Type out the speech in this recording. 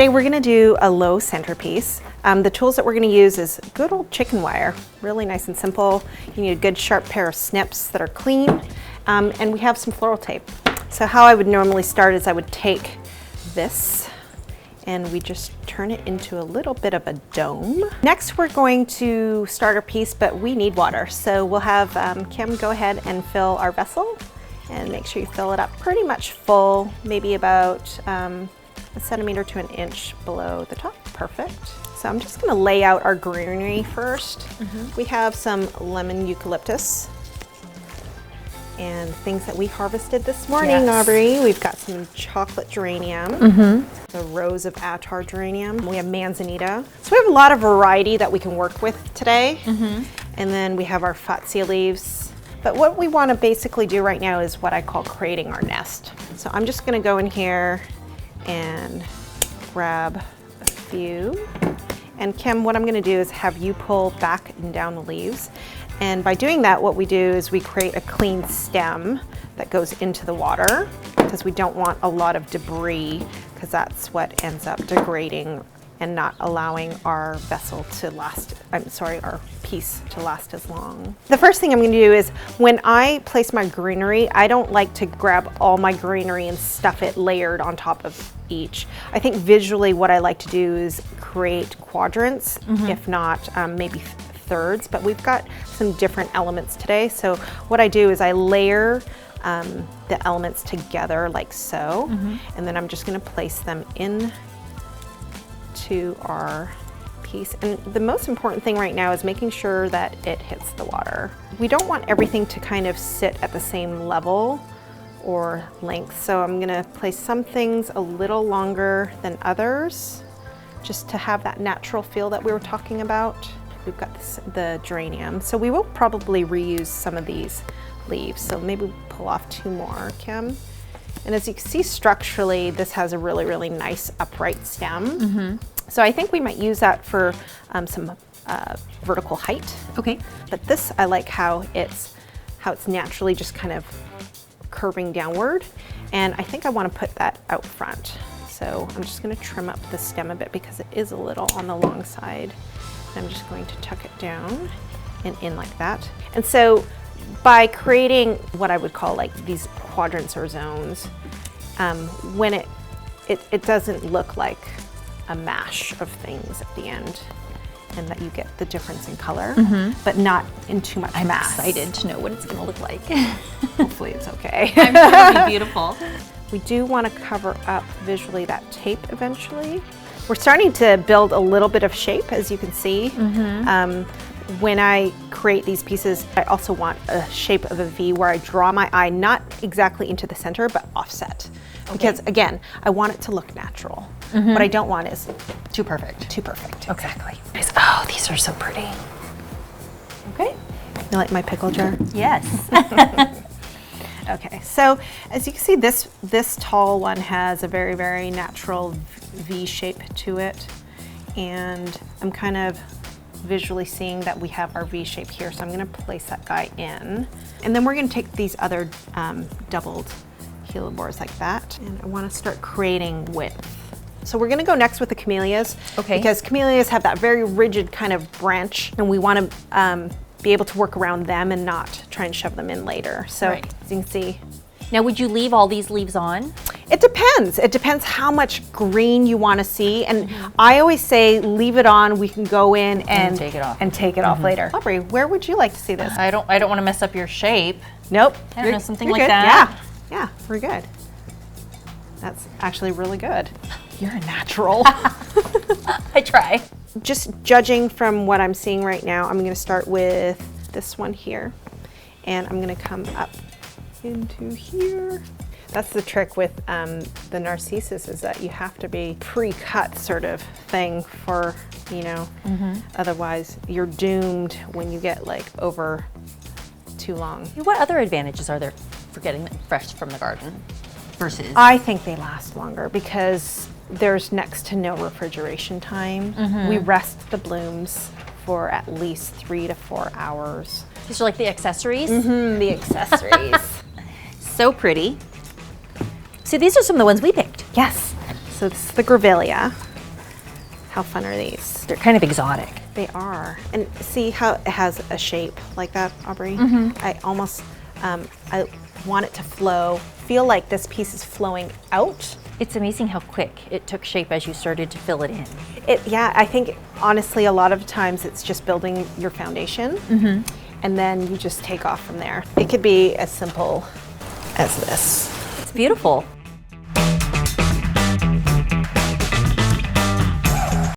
today we're gonna do a low centerpiece. The tools that we're gonna use is good old chicken wire, really nice and simple. You need a good sharp pair of snips that are clean, and we have some floral tape. So how I would normally start is I would take this and we just turn it into a little bit of a dome. Next we're going to start our piece, but we need water. So we'll have Kim go ahead and fill our vessel, and make sure you fill it up pretty much full, maybe about a centimeter to an inch below the top. Perfect. So I'm just gonna lay out our greenery first. We have some lemon eucalyptus and things that we harvested this morning, Aubrey. We've got some chocolate geranium, the rose of attar geranium. We have manzanita. So we have a lot of variety that we can work with today. And then we have our fatsia leaves. But what we want to basically do right now is what I call creating our nest. So I'm just going to go in here and grab a few. And Kim, what I'm going to do is have you pull back and down the leaves. And by doing that, what we do is we create a clean stem that goes into the water, because we don't want a lot of debris, because that's what ends up degrading and not allowing our vessel to last, our piece to last as long. The first thing I'm gonna do is, when I place my greenery, I don't like to grab all my greenery and stuff it layered on top of each. I think visually what I like to do is create quadrants, if not maybe thirds, but we've got some different elements today. So what I do is I layer the elements together like so, and then I'm just gonna place them in to our piece. And the most important thing right now is making sure that it hits the water. We don't want everything to kind of sit at the same level or length. So I'm gonna place some things a little longer than others, just to have that natural feel that we were talking about. We've got the geranium. So we will probably reuse some of these leaves. So maybe we'll pull off 2 more, Kim. And as you can see structurally, this has a really, really nice upright stem. So I think we might use that for some vertical height. Okay. But this, I like how it's naturally just kind of curving downward. And I think I want to put that out front. So I'm just going to trim up the stem a bit because it is a little on the long side. And I'm just going to tuck it down and in like that. And so by creating what I would call like these quadrants or zones, when it doesn't look like a mash of things at the end, and that you get the difference in color, but not in too much mass. I'm excited to know what it's gonna look like. Hopefully it's okay. I'm sure it'll be beautiful. We do want to cover up visually that tape eventually. We're starting to build a little bit of shape, as you can see. When I create these pieces, I also want a shape of a V where I draw my eye not exactly into the center, but offset. Because again, I want it to look natural. What I don't want is too perfect. Too perfect, Okay. exactly. Nice. Oh, these are so pretty. Okay, you like my pickle jar? Yes. Okay, so as you can see, this tall one has a very, very natural V shape to it. And I'm kind of visually seeing that we have our V shape here. So I'm gonna place that guy in. And then we're gonna take these other doubled helibores like that. And I wanna start creating width. So we're gonna go next with the camellias. Okay. Because camellias have that very rigid kind of branch, and we wanna be able to work around them and not try and shove them in later. So as you can see. Now, would you leave all these leaves on? It depends. It depends how much green you want to see. And I always say, leave it on. We can go in and take it off. And take it off later. Aubrey, where would you like to see this? I don't want to mess up your shape. Nope. I don't know, something like good. that. Yeah, we're good. That's actually really good. You're a natural. I try. Just judging from what I'm seeing right now, I'm going to start with this one here. And I'm going to come up into here. That's the trick with the narcissus, is that you have to be pre-cut sort of thing for, you know, otherwise you're doomed when you get like over too long. What other advantages are there for getting them fresh from the garden versus? I think they last longer because there's next to no refrigeration time. We rest the blooms for at least 3 to 4 hours. These are like the accessories? The accessories. So pretty. So these are some of the ones we picked. Yes. So this is the grevillea. How fun are these? They're kind of exotic. They are. And see how it has a shape like that, Aubrey? I almost, I want it to flow. Feel like this piece is flowing out. It's amazing how quick it took shape as you started to fill it in. Yeah, I think honestly a lot of times it's just building your foundation and then you just take off from there. It could be as simple as this. It's beautiful.